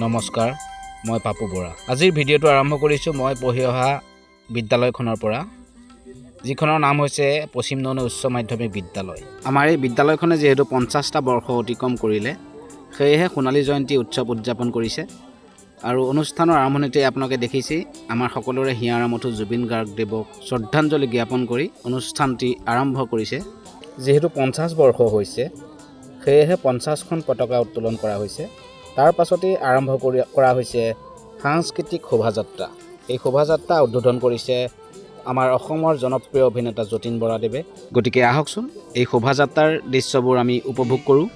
নমস্কাৰ, মই পাপু বৰা। আজিৰ ভিডিঅ'টো আৰম্ভ কৰিছোঁ মই পঢ়ি অহা বিদ্যালয়খনৰ পৰা, যিখনৰ নাম হৈছে পশ্চিম নৌন উচ্চ মাধ্যমিক বিদ্যালয়। আমাৰ এই বিদ্যালয়খনে যিহেতু 50টা বৰ্ষ অতিক্ৰম কৰিলে, সেয়েহে সোণালী জয়ন্তী উৎসৱ উদযাপন কৰিছে। আৰু অনুষ্ঠানৰ আৰম্ভণিতে আপোনালোকে দেখিছেই, আমাৰ সকলোৰে হিয়াৰ আমঠু জুবিন গাৰ্গদেৱক শ্ৰদ্ধাঞ্জলি জ্ঞাপন কৰি অনুষ্ঠানটি আৰম্ভ কৰিছে। যিহেতু 50 বৰ্ষ হৈছে, সেয়েহে 50খন পতাকা উত্তোলন কৰা হৈছে। তাৰ পাছতেই আৰম্ভ কৰা হৈছে সাংস্কৃতিক শোভাযাত্ৰা। এই শোভাযাত্ৰা উদ্বোধন কৰিছে আমাৰ অসমৰ জনপ্ৰিয় অভিনেতা যতীন বৰাদেৱে। গতিকে আহকচোন এই শোভাযাত্ৰাৰ দৃশ্যবোৰ আমি উপভোগ কৰোঁ।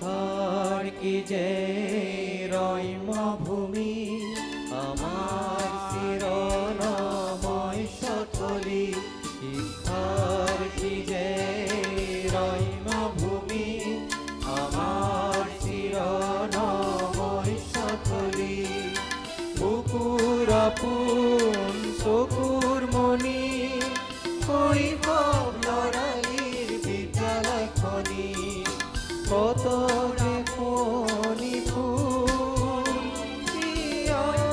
চকুৰ মণি শৈশৱ লৰালিৰ বিদ্যালয়খনি কত দেখনি ফুল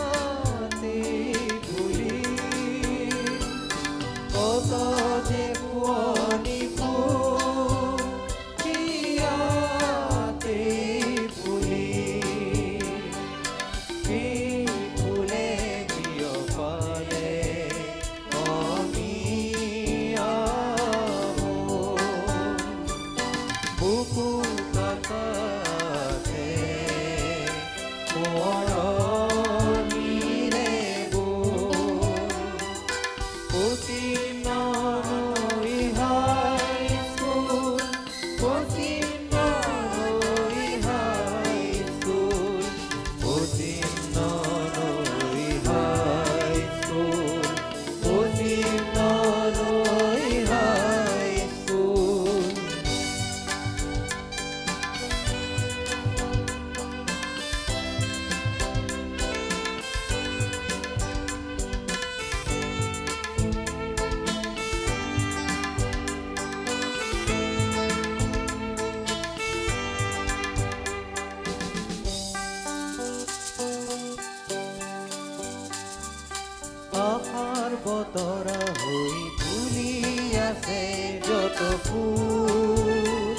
ইয়াতে ফুলি কত দেখনি ফুল ইয়াতে ফুলি আশাৰ বতৰা হৈ ফুলি আছে যত ফুল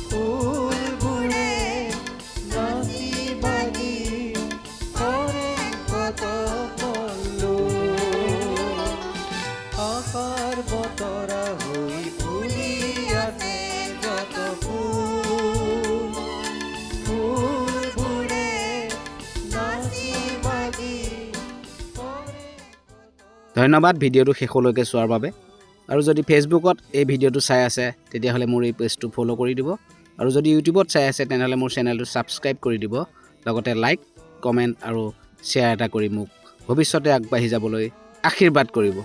ফুলবোৰে নাচি বাগি কৰে কত পল্লু। আশাৰ বতৰা হৈ ফুলি আছে যত ফুল ফুলবোৰে নাচি বাগি। ধন্যবাদ ভিডিঅ'টো শেষলৈকে চোৱাৰ বাবে। আৰু যদি ফেচবুকত এই ভিডিঅ'টো চাই আছে, তেতিয়াহ'লে মোৰ এই পেজটো ফ'ল' কৰি দিব। আৰু যদি ইউটিউবত চাই আছে, তেনেহ'লে মোৰ চেনেলটো ছাবস্ক্ৰাইব কৰি দিব। লগতে লাইক, কমেণ্ট আৰু শ্বেয়াৰ এটা কৰি মোক ভৱিষ্যতে আগবাঢ়ি যাবলৈ আশীৰ্বাদ কৰিব।